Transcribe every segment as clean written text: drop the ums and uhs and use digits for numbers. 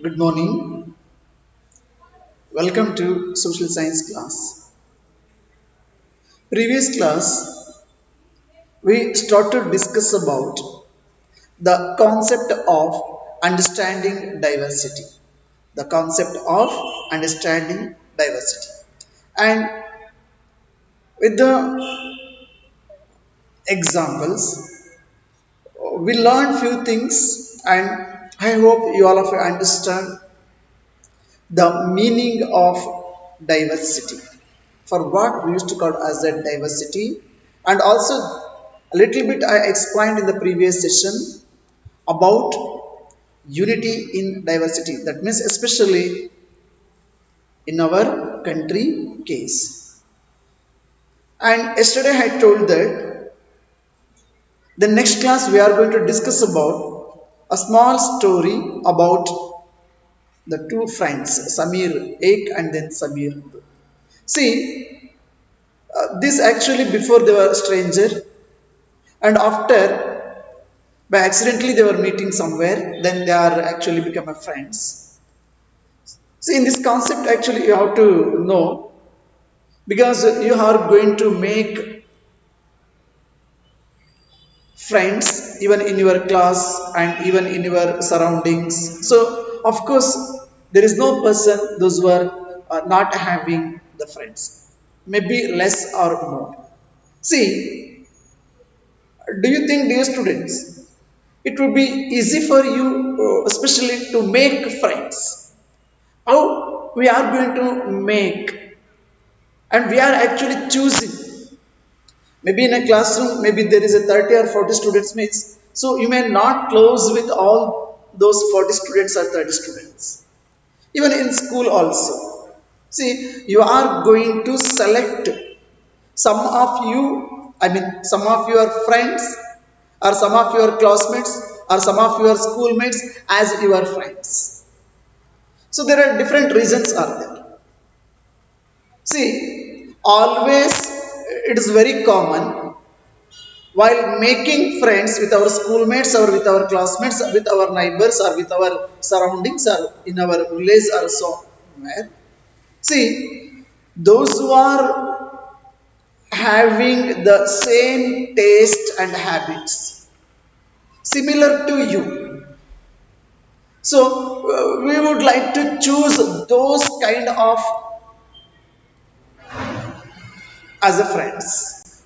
Good morning. Welcome to social science class. Previous class we started to discuss about the concept of understanding diversity. The concept of understanding diversity. And with the examples we learned few things and I hope you all of you understand the meaning of diversity for what we used to call as a diversity, and also a little bit I explained in the previous session about unity in diversity, that means especially in our country case. And yesterday I told that the next class we are going to discuss about a small story about the two friends Samir Ek and then Samir Do. See, this actually before they were stranger, and after by accidentally they were meeting somewhere, then they are actually become a friends. See, in this concept actually you have to know, because you are going to make friends even in your class and even in your surroundings. So of course there is no person those who are not having the friends, maybe less or more. See, do you think, dear students, it would be easy for you, especially to make friends? How we are going to make, and we are actually choosing. Maybe in a classroom, maybe there is a 30 or 40 students means, so you may not close with all those 40 students or 30 students. Even in school also. See, you are going to select some of you, I mean, some of your friends or some of your classmates or some of your schoolmates as your friends. So there are different reasons are there. See, always it is very common while making friends with our schoolmates or with our classmates, with our neighbors or with our surroundings or in our village or somewhere. See, those who are having the same taste and habits similar to you. So we would like to choose those kind of as a friends.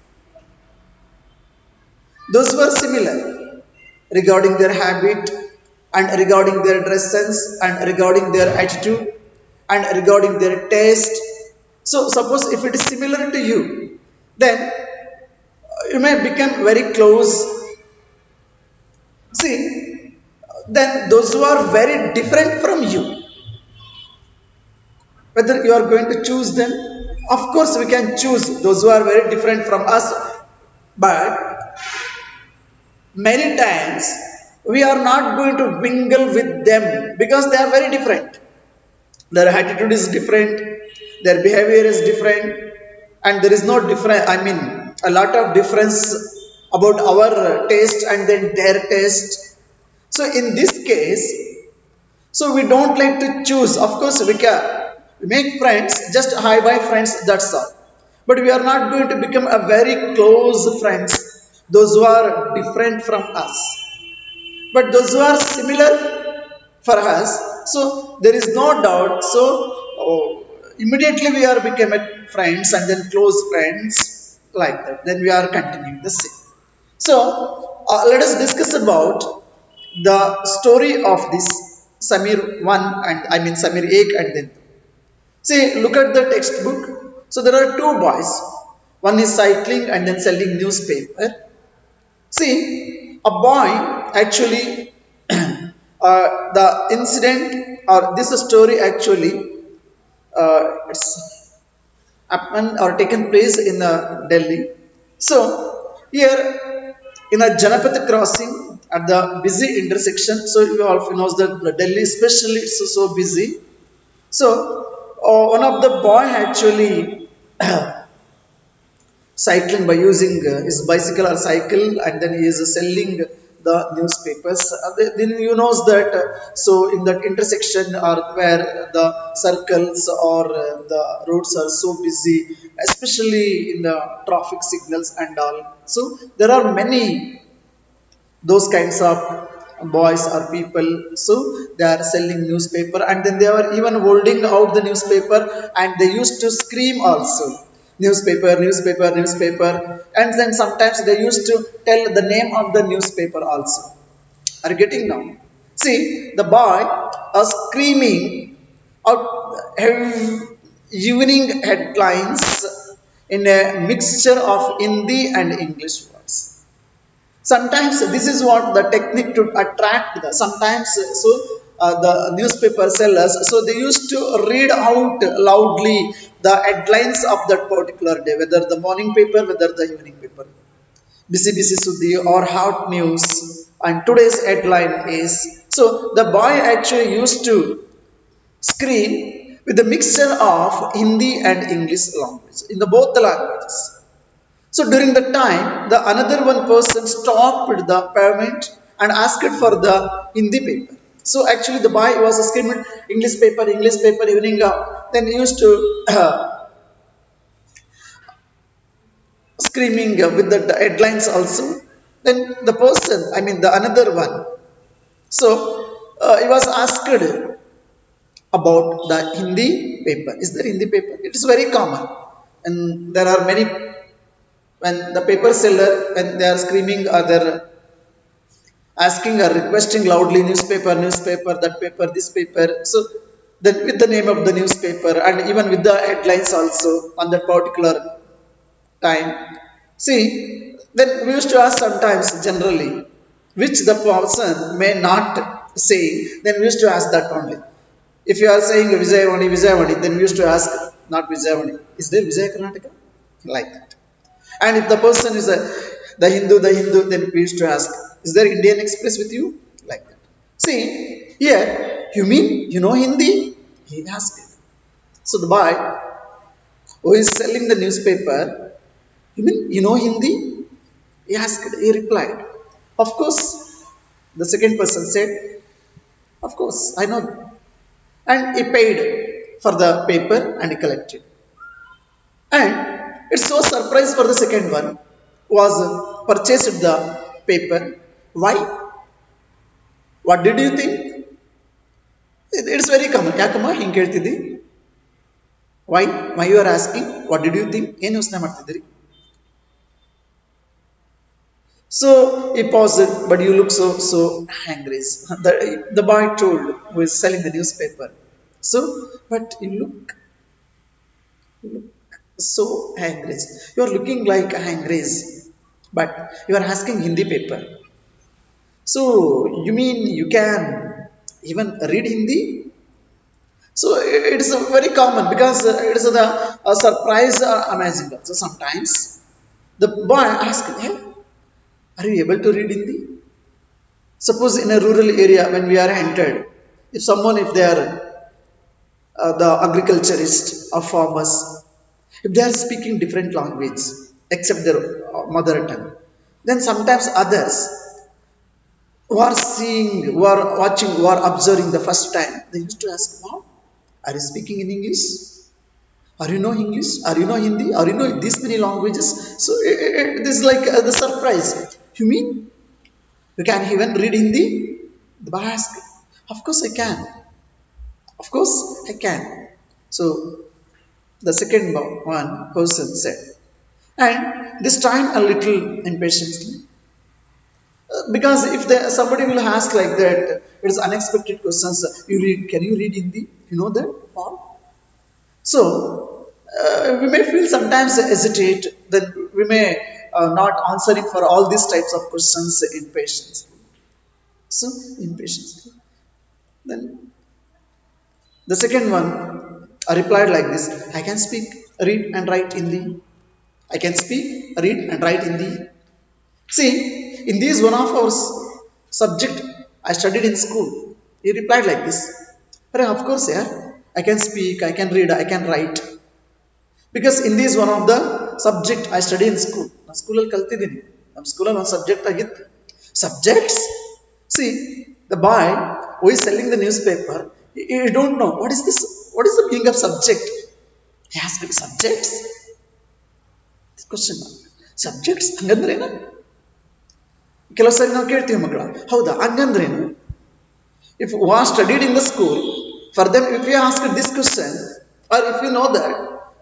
Those were similar regarding their habit and regarding their dress sense and regarding their attitude and regarding their taste. So suppose if it is similar to you, then you may become very close. See, then those who are very different from you, whether you are going to choose them, of course we can choose those who are very different from us, but many times we are not going to mingle with them because they are very different. Their attitude is different, their behavior is different, and there is no different, I mean, a lot of difference about our taste and then their taste. So in this case, so we don't like to choose. Of course, we can make friends, just hi bye friends, that's all. But we are not going to become a very close friends. Those who are different from us, but those who are similar for us. So there is no doubt. So immediately we are become friends and then close friends like that. Then we are continuing the same. So let us discuss about the story of this Samir one and I mean Samir Ek and then see, look at the textbook. So there are two boys. One is cycling and then selling newspaper. See, a boy actually the incident or this story actually it's happened or taken place in Delhi. So here in a Janapath crossing at the busy intersection, so you all knows that Delhi especially is so busy. So one of the boy actually cycling by using his bicycle or cycle, and then he is selling the newspapers. Then you knows that so in that intersection or where the circles or the roads are so busy, especially in the traffic signals and all. So there are many those kinds of boys or people, so they are selling newspaper, and then they are even holding out the newspaper, and they used to scream also, newspaper, newspaper, newspaper. And then sometimes they used to tell the name of the newspaper also. Are you getting now? See, the boy are screaming out evening headlines in a mixture of Hindi and English words. Sometimes this is what the technique to attract the sometimes so the newspaper sellers, so they used to read out loudly the headlines of that particular day, whether the morning paper, whether the evening paper, busy busy Sudhi or hot news, and today's headline is. So the boy actually used to scream with a mixture of Hindi and English language in the both the languages. So during the time, the another one person stopped the payment and asked for the Hindi paper. So actually, the boy was screaming English paper, evening. Then he used to screaming with the headlines also. Then the person, I mean the another one. So he was asked about the Hindi paper. Is there Hindi paper? It is very common, and there are many when the paper seller when they are screaming or they're asking or requesting loudly newspaper, newspaper, that paper, this paper. So then with the name of the newspaper and even with the headlines also on that particular time. See, then we used to ask sometimes generally which the person may not say, then we used to ask that only. If you are saying Vijayawani, Vijayawani, then we used to ask not Vijayawani. Is there Vijay Karnataka? Like that. And if the person is the Hindu, then we used to ask, is there Indian Express with you? Like that. See, here, you mean you know Hindi? He asked it. So the boy who is selling the newspaper, you mean you know Hindi? He asked, he replied, of course. The second person said, of course, I know. And he paid for the paper and he collected. And it's so surprised for the second one was purchased the paper. Why? What did you think? It's very common. ಯಾಕಮ್ಮ ಹಿಂಗೆ ಹೇಳ್ತಿದ್ದಿ? Why? Why you are asking? What did you think? ಏನು ಯೋಚನೆ ಮಾಡ್ತಿದ್ದೀರಿ? So he paused, but you look so angry. The boy told who is selling the newspaper. So, but you look so angry. You are looking like angry, but you are asking Hindi paper. So you mean you can even read Hindi? So it is very common because it is a surprise amazing. So sometimes the boy asks, hey, are you able to read Hindi? Suppose in a rural area when we are entered, if someone, if they are the agriculturist or farmers, if they are speaking different language except their mother tongue, then sometimes others who are seeing, who are watching, who are observing the first time, they used to ask, wow, are you speaking in English? Are you know English? Are you know Hindi? Are you know these many languages? So this is like the surprise. You mean you can even read Hindi? The boy asked, of course I can. Of course I can. So the second one person said, and this time a little impatiently. Because if somebody will ask like that, it is unexpected questions. You read? Can you read Hindi? You know that? So we may feel sometimes hesitate. Then we may not answering for all these types of questions impatiently. So impatiently. Then the second one replied like this: I can speak, read, and write Hindi. I can speak, read, and write Hindi. See, in this one of our subject I studied in school, he replied like this. Of course, yeah, I can speak, I can read, I can write. Because in this one of the subject I studied in school. School al kaltidini. School al one subject ಆಗಿತ್ತು. Subjects? See, the boy who is selling the newspaper, he don't know what is this, what is the meaning of subject. He has to be subjects. This question mark. Subjects ಹಂಗಂದ್ರೇನು? ಕೆಲವು ಸರಿ ನಾವು ಕೇಳ್ತೀವಿ ಮಕ್ಕಳ, ಹೌದಾ ಹಂಗಂದ್ರೇನು? If you are studied in the school, for them, if you ask this question, or if you know that,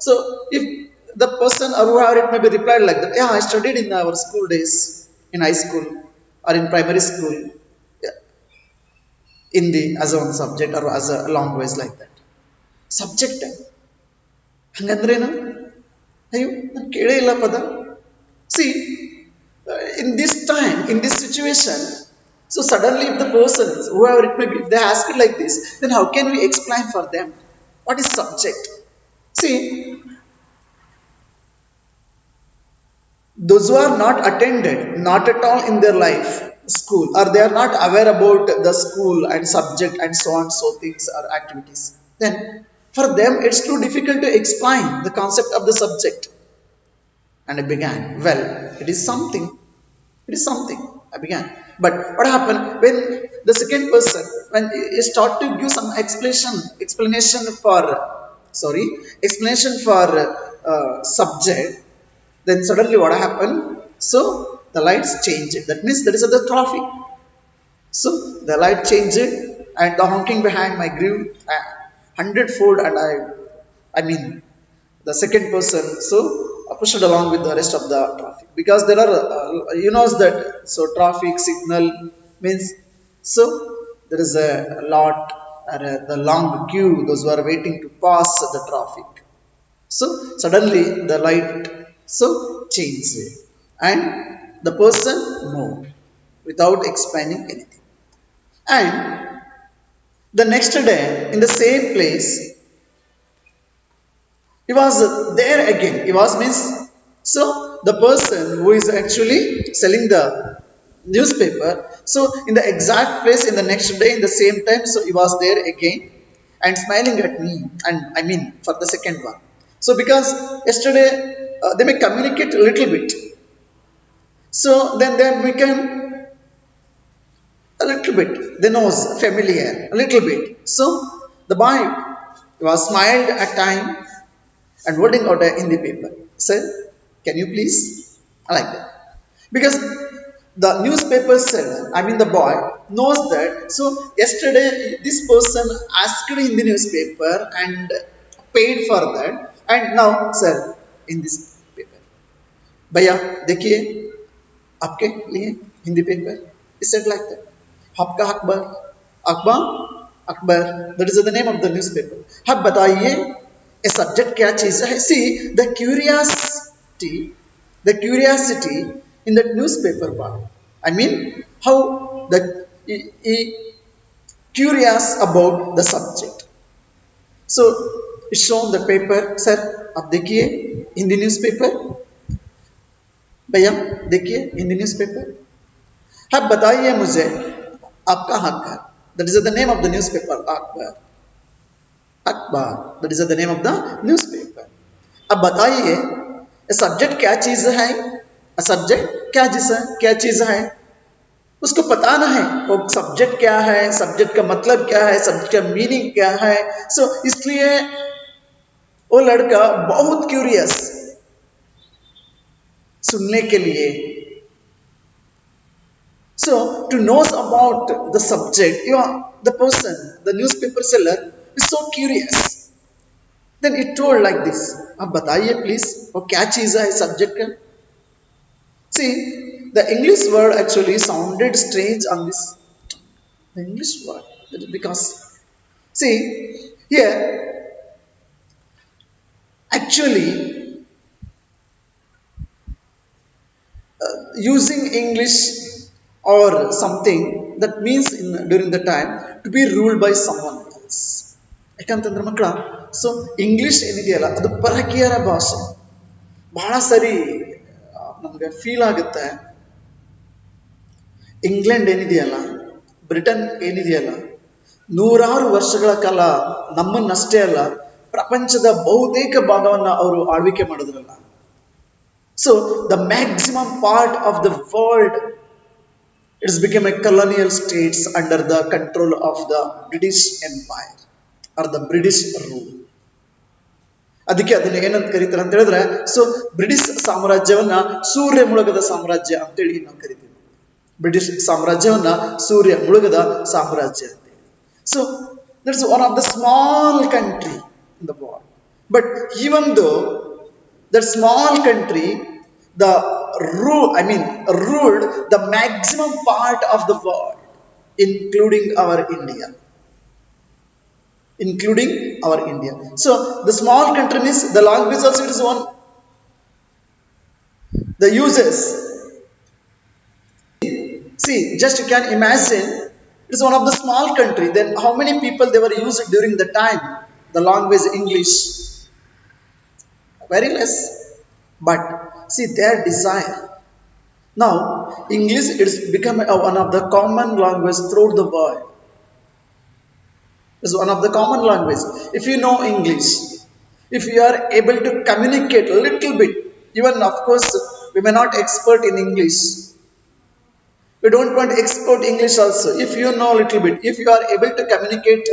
so if the person or whoever it may be replied like that, yeah, I studied in our school days, in high school or in primary school, yeah, Hindi as a one subject or as a language like that. Subject ಹಂಗಂದ್ರೇನು? ಅಯ್ಯೋ ನಾನು ಕೇಳೇ ಇಲ್ಲ ಪದ. See, in this time, in this situation, so suddenly if the person, whoever it may be, if they ask it like this, then how can we explain for them? What is subject? See, those who are not attended, not at all in their life, school, or they are not aware about the school and subject and so on, so things or activities, then for them it's too difficult to explain the concept of the subject. And I began, well, it is something. It is something. I began. But what happened when the second person, when he started to give some explanation for subject, then suddenly what happened? So the lights changed. That means there is the traffic. So the light changed and the honking behind my grew hundredfold, and I mean, the second person, so pushed along with the rest of the traffic, because there are you know that, so traffic signal means, so there is a lot or the long queue, those who are waiting to pass the traffic. So suddenly the light so changed and the person moved without explaining anything. And the next day in the same place, he was there again. He was means, so the person who is actually selling the newspaper, so in the exact place in the next day in the same time, so he was there again and smiling at me, and I mean for the second one. So because yesterday they may communicate a little bit, so then they become a little bit, they knows familiar a little bit. So the boy was smiled at time and holding out a Hindi paper. Sir, can you please? I like that. Because the newspaper seller, I mean the boy, knows that. So yesterday this person asked in the newspaper and paid for that. And now, sir, in this paper. Bhaiya, देखिए आपके लिए Hindi paper. He said like that. आपका अखबार, अखबार, अखबार. That is the name of the newspaper. आप बताइए a subject क्या चीज है? See, the curiosity in that newspaper part. I mean, how the he curious about the subject. So it's shown the paper. Sir, आप देखिए Hindi newspaper. भैया देखिए Hindi newspaper. आप बताइए मुझे आपका हक है. That is the name of the newspaper. अखबार. That is the name of the newspaper. अब बताइए सब्जेक्ट क्या चीज है? सब्जेक्ट क्या चीज है? उसको बताना है वो सब्जेक्ट क्या है, सब्जेक्ट का मतलब क्या है, सब्जेक्ट का मीनिंग क्या है. सो इसलिए वो लड़का बहुत क्यूरियस सुनने के लिए. So to know about the subject, the person, the newspaper seller is so curious. Then it told like this. अब बताइए please वो क्या चीज है सब्जेक्ट का? See, the English word actually sounded strange on this. The English word, because see here actually using English or something that means during the time to be ruled by someone else. ಯಾಕಂತಂದ್ರೆ ಮಕ್ಕಳ, so English ಏನಿದೆಯಲ್ಲ ಅದು ಪರಕೀಯರ ಭಾಷೆ. ಬಹಳ ಸರಿ ನಮ್ಗೆ feel ಆಗುತ್ತೆ, England ಏನಿದೆಯಲ್ಲ, ಬ್ರಿಟನ್ ಏನಿದೆಯಲ್ಲ, ನೂರಾರು ವರ್ಷಗಳ ಕಾಲ ನಮ್ಮನ್ನಷ್ಟೇ ಅಲ್ಲ ಪ್ರಪಂಚದ ಬಹುತೇಕ ಭಾಗವನ್ನ ಅವರು ಆಳ್ವಿಕೆ ಮಾಡಿದ್ರಲ್ಲ. So the maximum part of the world It's become a colonial states under the control of the British Empire or the British rule. ಅದಕ್ಕೆ ಅದನ್ನ ಏನಂತ ಕರೀತಾರೆ ಅಂತ ಹೇಳಿದ್ರೆ, ಸೊ ಬ್ರಿಟಿಷ್ ಸಾಮ್ರಾಜ್ಯವನ್ನ ಸೂರ್ಯ ಮುಳುಗದ ಸಾಮ್ರಾಜ್ಯ ಅಂತೇಳಿ ನಾವು ಕರಿತೀವಿ. ಬ್ರಿಟಿಷ್ ಸಾಮ್ರಾಜ್ಯವನ್ನ ಸೂರ್ಯ ಮುಳುಗದ ಸಾಮ್ರಾಜ್ಯ ಅಂತೇಳಿ. So that's one of the small country in the world. But even though that small country, the ruled the maximum part of the world, including our India. Including our India. So the small country means the language also is one. The uses. See, just you can imagine, it is one of the small country. Then how many people they were used during the time? The language English. Very less. But see their desire. Now English it's become one of the common language throughout the world. It's one of the common language. If you know English, if you are able to communicate a little bit, even of course we may not expert in English. We don't want expert English also. If you know a little bit, if you are able to communicate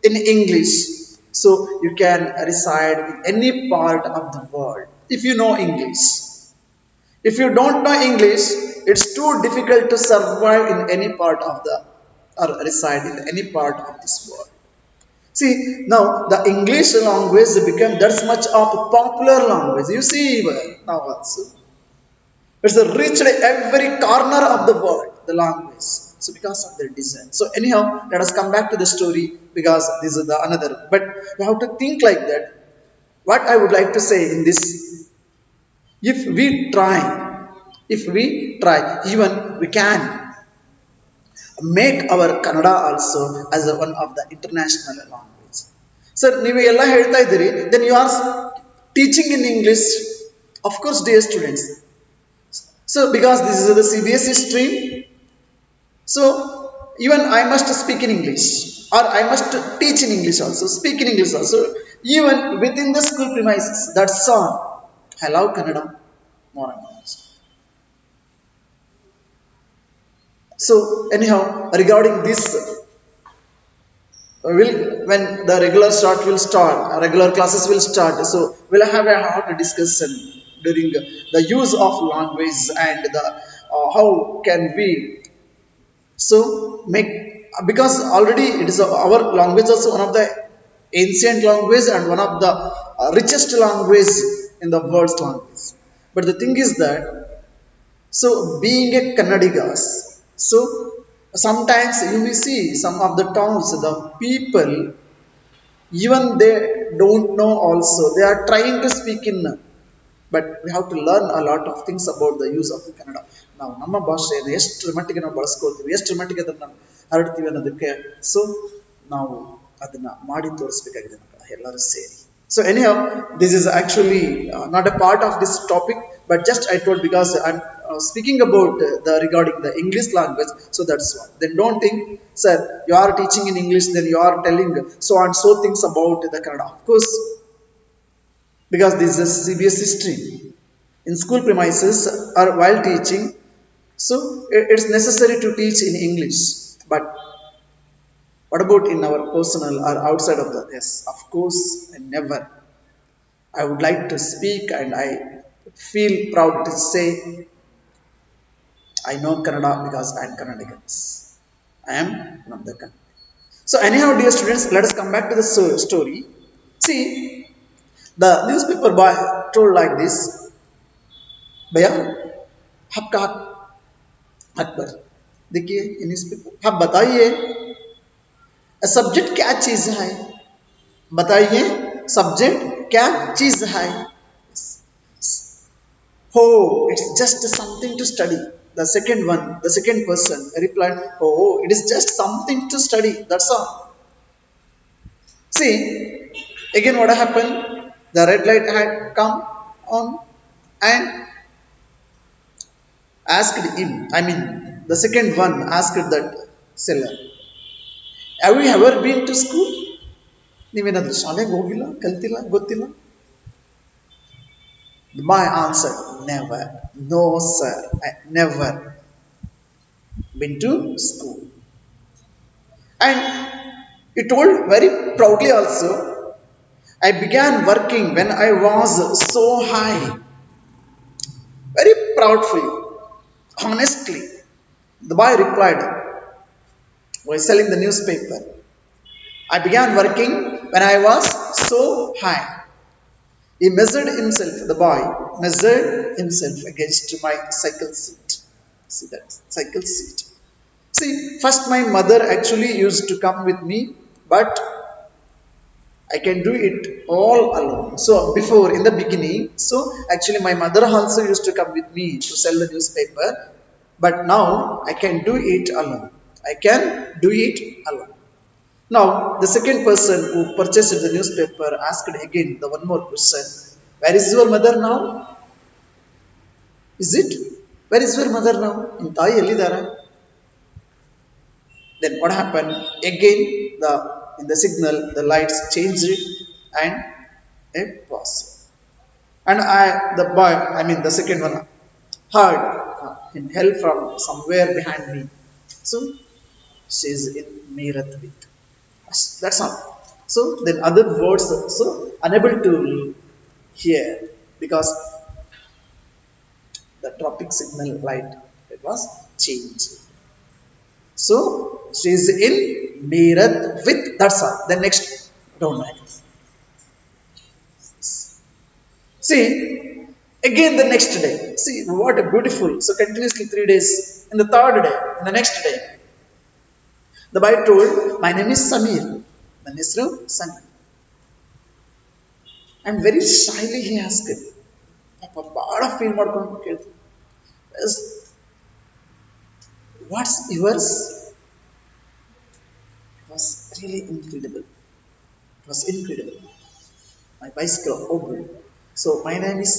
in English, so you can reside in any part of the world. If you know English. If you don't know English, it's too difficult to survive in any part of the, or reside in any part of this world. See, now the English language became that much of a popular language. You see now also. It's reached every corner of the world, the language. So because of their design. So anyhow, let us come back to the story because this is the another. But you have to think like that. What I would like to say in this, if we try, even we can make our Kannada also as one of the international language. Sir, ನೀವು ಎಲ್ಲ ಹೇಳ್ತಾ ಇದ್ದೀರಿ, then you are teaching in English, of course, dear students. So because this is the CBSE stream, so even I must speak in English, or I must teach in English also, speak in English also, even within the school premises. That's all. I love Kannada more and more. So anyhow, regarding this, when the regular classes will start. So we'll have a hot discussion during the use of language and the how can we so make, because already it is our language also one of the ancient language and one of the richest language in the world's language. But the thing is that, so being a Kannadigas, so sometimes you may see some of the towns, the people, even they don't know also, they are trying to speak in, but we have to learn a lot of things about the use of the Kannada. ನಾವು ನಮ್ಮ ಭಾಷೆಯನ್ನು ಎಷ್ಟರ ಮಟ್ಟಿಗೆ ನಾವು ಬಳಸ್ಕೊಳ್ತೀವಿ, ಎಷ್ಟರ ಮಟ್ಟಿಗೆ ಅದನ್ನು ಹರಡ್ತೀವಿ ಅನ್ನೋದಕ್ಕೆ ಸೊ ನಾವು ಅದನ್ನ ಮಾಡಿ ತೋರಿಸಬೇಕಾಗಿದೆ ಎಲ್ಲರೂ ಸೇರಿ. So anyhow, this is actually not a part of this topic, but just I told because I'm speaking about the regarding the English language, so that's why. Then don't think, sir, you are teaching in English, then you are telling so and so things about the Kannada. Of course, because this is CBSE stream. In school premises or while teaching, so it's necessary to teach in English. But what about in our personal or outside of that? Yes, of course, never. I would like to speak and I feel proud to say I know Kannada because I am Kannadigas. I am one of the Kannada. So anyhow, dear students, let us come back to the story. See, the newspaper boy told like this, भैया आपका अकबर देखिए newspaper, आप बताइए subject क्या चीज है, बताइए subject क्या चीज है. Oh, it's just something to study. The second person replied, oh, it is just something to study, that's all. See, again what happened, the red light had come on and asked him, the second one asked that seller, have you ever been to school? ನೀವೇನಾದ್ರೂ ಶಾಲೆಗೆ ಹೋಗಿಲ್ಲ, ಕಲ್ತಿಲ್ಲ, ಗೊತ್ತಿಲ್ಲ? My answer, never. No sir, never. been to school. And he told very proudly also, I began working when I was so high. Very proudly, honestly. The boy replied, while selling the newspaper, I began working when I was so high. He measured himself, the boy measured himself against my cycle seat. See that cycle seat. See, first my mother actually used to come with me, but I can do it all alone. So before in the beginning, so actually my mother also used to come with me to sell the newspaper, but now I can do it alone. I can do it alone. Now the second person who purchased the newspaper asked again the one more question. Where is your mother now? Is it? Where is your mother now? In Thai Elidara. Then what happened? Again, the in the signal, the lights changed and it was. And the boy, I mean the second one, heard in hell from somewhere behind me. So she's in Meerath with. That's all. So then other words, so unable to hear because the traffic signal light it was changed. So she is in Meerath with that's all. Then next, don't like. See, again the next day. See what a beautiful. So continuously 3 days. In the third day, in the next day, the boy told, "My name is Samir." My name is Samir. And very shyly he asked, "ಪಾಪ ಭಾಳ feel ಮಾಡ್ಕೊಂಡು ಕೇಳ್ತೀನಿ what's yours?" It was really incredible. It was incredible. My bicycle, oh good. So my name is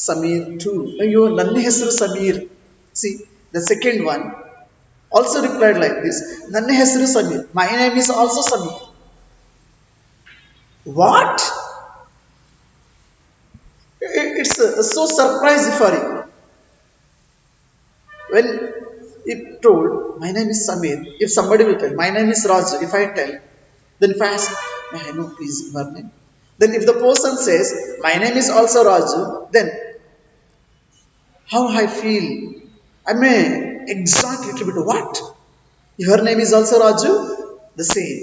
Samir too. ಅಯ್ಯೋ ನನ್ನ ಹೆಸರು Samir. See, the second one also replied like this. ನನ್ನ ಹೆಸರು Samir. My name is also Samir. What? It's so surprising for you. When it told, my name is Samir, if somebody will tell, my name is Raju, if I tell, then if I ask, may I know please your name? Then if the person says, my name is also Raju, then how I feel? I may exact little bit, what? Your name is also Raju? The same.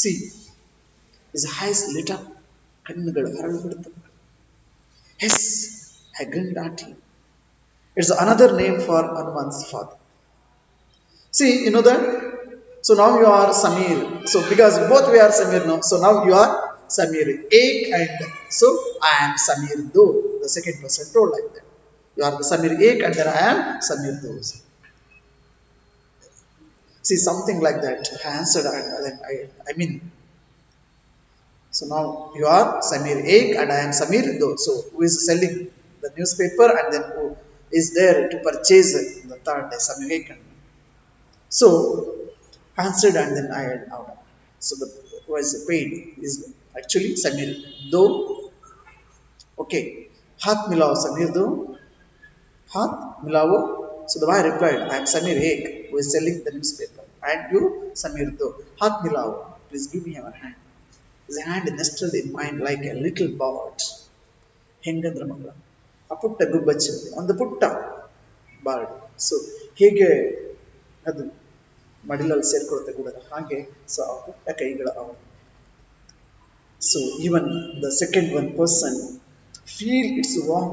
See, his eyes lit up. ಕಣ್ಣುಗಳು ಹರಳು. Yes, I grinned at him. It's another name for Hanuman's father. See, you know that? So now you are Samir. So because both we are Samir now, so now you are Samir Ek and so I am Samir Do. The second person told like that. You are the Samir Ek and then I am Samir Do. See, something like that. I answered and then I mean, so now you are Samir Ek and I am Samir Do. So who is selling the newspaper and then who is there to purchase the third day, Samir Ek. So answered and then I had out. So the was paid is actually Samir. Though okay. Hath milao Samir do. Hath milao. So the boy replied, I am Samir Ek, who is selling the newspaper. And you, Samir do. Hath milao. Please give me your hand. His hand nestled in mine like a little bird. ಹೆಂಗಂದ್ರ ಮಕ್ಕಳ ಆ ಪುಟ್ಟ ಗುಬ್ಬಚ್ಚಿ ಒಂದು ಪುಟ್ಟ border so ಹೇಗೆ ಅದು ಮಡಿಲಲ್ಲಿ ಸೇರ್ಕೊಳುತ್ತೆ ಕೂಡ ಹಾಗೆ ಸೊ ಆ ಪುಟ್ಟ ಕೈಗಳ ಅವನು so even the second one person feel it's warm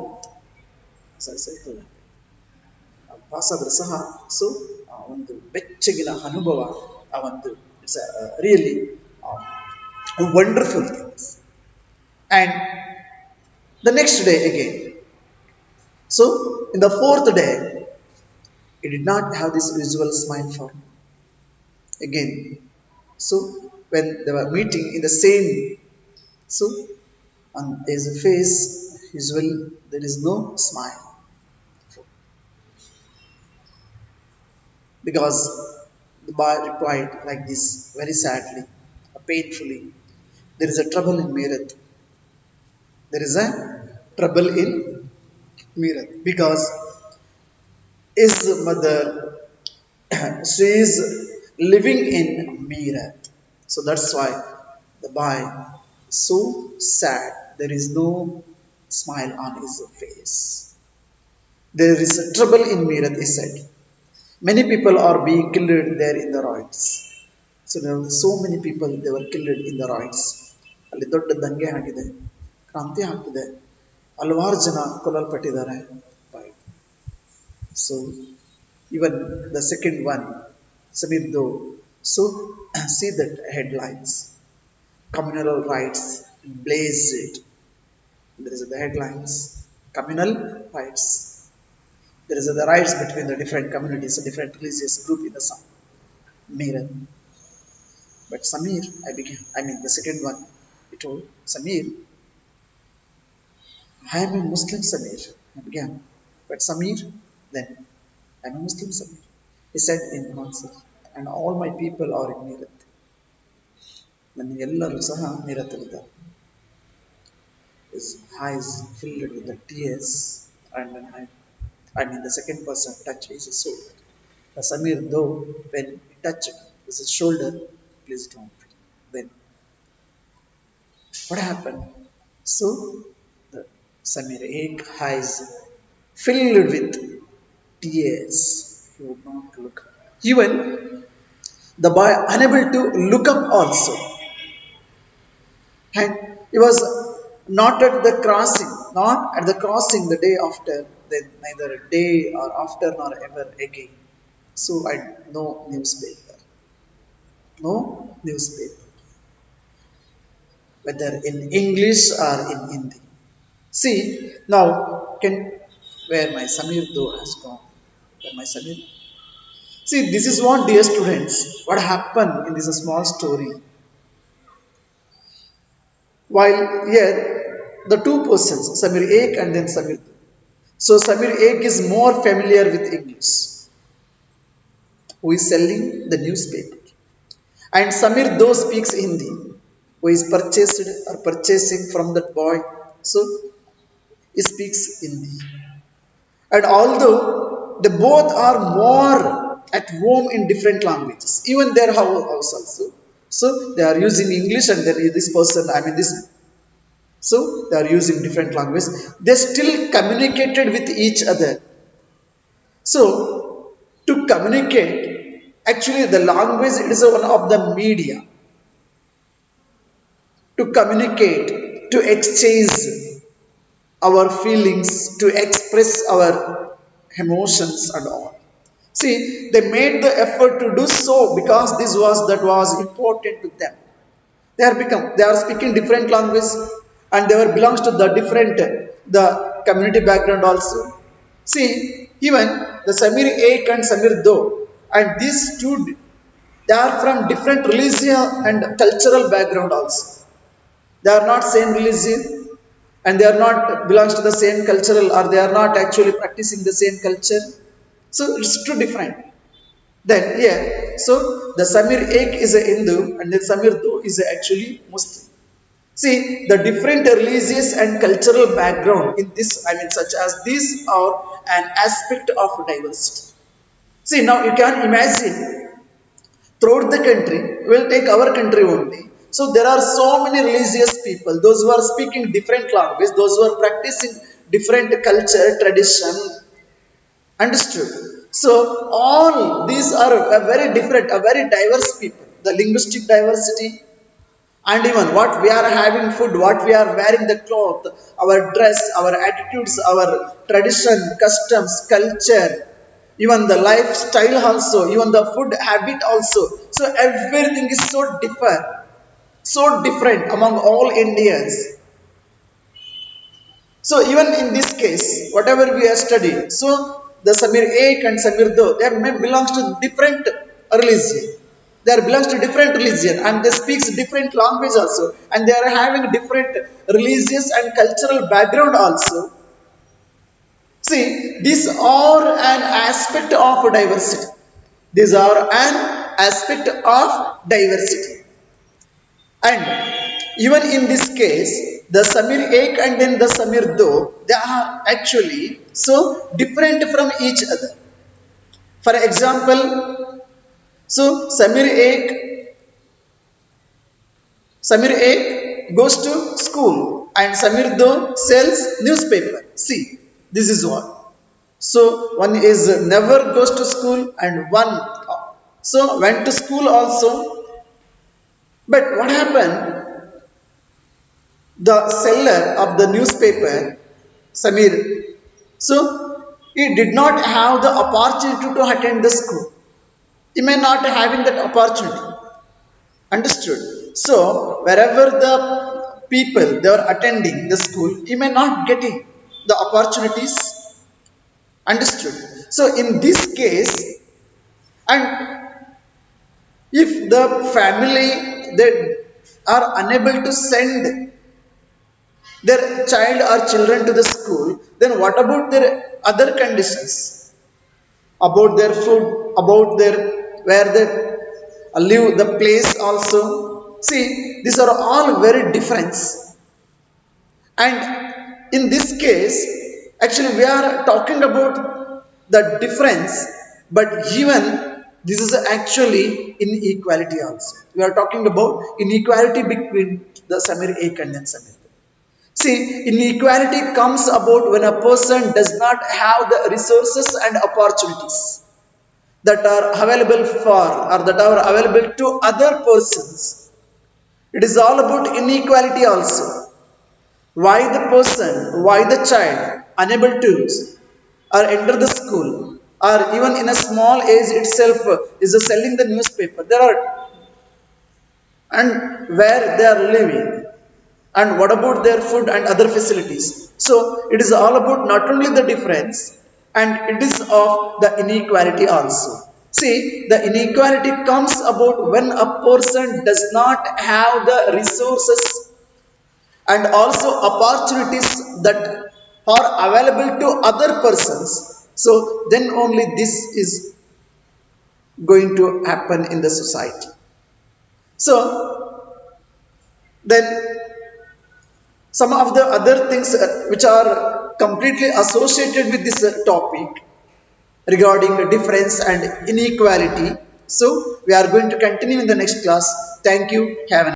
cycle pass ಆದರೂ ಸಹ ಸೊ ಆ ಒಂದು ಬೆಚ್ಚಗಿನ ಅನುಭವ ಆ ಒಂದು it's really wonderful things and the next day again. So in the fourth day, he did not have this usual smile for me. Again, so when they were meeting in the same, so on his face, usually there is no smile because the boy replied like this very sadly, painfully. There is a trouble in Meerath. There is a trouble in Meerath because his mother She is living in Meerut. So that's why the boy is so sad. There is no smile on his face. There is a trouble in Meerut, he said. Many people are being killed there in the riots. So there were so many people they were killed in the riots. ಅಲ್ಲಿ ದೊಡ್ಡ ದಂಗೆ ಆಗಿದೆ, ಕ್ರಾಂತಿ ಆಗ್ತಿದೆ, ಹಲವಾರು ಜನ ಕೊಲ್ಲಲ್ಪಟ್ಟಿದ್ದಾರೆ. So even the second one, Samir. So see that headlines. Communal rights blazed. There is the headlines. Communal rights. There is the rights between the different communities, a different religious group in the sun. Mirror. But Samir, I mean the second one, he told Samir, I am a Muslim Samir. I began. But Samir, then I am a Muslim Samir. He said in answer, and all my people are in Meerut. ನನಗೆಲ್ಲರೂ ಸಹ ಮೀರತ್ತಲ್ಲಿದ್ದಾರೆ. His eyes filled with the tears, and when I mean the second person touched his shoulder. The Samir, though, when he touched his shoulder, please don't. Then what happened? So the Samir eyes filled with tears. He would not look. Even the boy unable to look up also. And he was not at the crossing, not at the crossing the day after, then neither a day or after nor ever again. So I no newspaper. No newspaper. Whether in English or in Hindi. See, now can where my Samir though has gone. Where my Samir. See, this is what, dear students, what happened in this small story. While here, the two persons, Samir Ek and then Samir. So Samir Ek is more familiar with English, who is selling the newspaper. And Samir Do speaks Hindi, who is purchased or purchasing from that boy. So he speaks Hindi. And although they both are more at home in different languages, even their house also. So they are using English and then this person, I mean this. So they are using different languages. They still communicated with each other. So to communicate, actually the language is one of the media. To communicate, to exchange our feelings, to express our emotions and all. See, they made the effort to do so because that was important to them. They are speaking different language and they were belongs to the different the community background also. See, even the Samir Ek and Samir Do and these two, they are from different religion and cultural background also. They are not same religion and they are not belongs to the same cultural or they are not actually practicing the same culture. So it's too different. Then yeah, so the Samir Ek is a Hindu and the Samir Do is actually Muslim. See, the different religious and cultural background in this, I mean, such as these are an aspect of diversity. See, now you can imagine throughout the country, we'll take our country only. So there are so many religious people, those who are speaking different language, those who are practicing different culture, tradition, understood. So all these are a very different, a very diverse people. The linguistic diversity, and even what we are having food, what we are wearing the cloth, our dress, our attitudes, our tradition, customs, culture, even the lifestyle also, even the food habit also. So everything is so different among all Indians. So even in this case, whatever we are studying, so the Samir Ek and Samir Do, they may belongs to different religion. They are belongs to different religion and they speaks different language also, and they are having different religious and cultural background also. See, these are an aspect of diversity. These are an aspect of diversity. And even in this case, the Samir Ek and then the Samir Do, they are actually so different from each other. For example, so Samir A goes to school and Samir Do sells newspaper. See, this is what. So one is never goes to school and one so went to school also. But what happened? The seller of the newspaper, Samir, so he did not have the opportunity to attend the school. He may not having that opportunity. Understood. So wherever the people they are attending the school, he may not getting the opportunities. Understood. So in this case, and if the family they are unable to send their child or children to the school, then what about their other conditions? About their food, about their where they live, the place also. See, these are all very different. And in this case, actually, we are talking about the difference, but even this is actually inequality also. We are talking about inequality between the Samir A and Samir. See, inequality comes about when a person does not have the resources and opportunities that are available for or that are available to other persons. It is all about inequality also. Why the person, why the child unable to or enter the school or even in a small age itself is selling the newspaper. There are and where they are living and what about their food and other facilities. So it is all about not only the difference and it is of the inequality also. See, the inequality comes about when a person does not have the resources and also opportunities that are available to other persons. So then only this is going to happen in the society. So then some of the other things which are completely associated with this topic regarding the difference and inequality. So we are going to continue in the next class. Thank you. Have a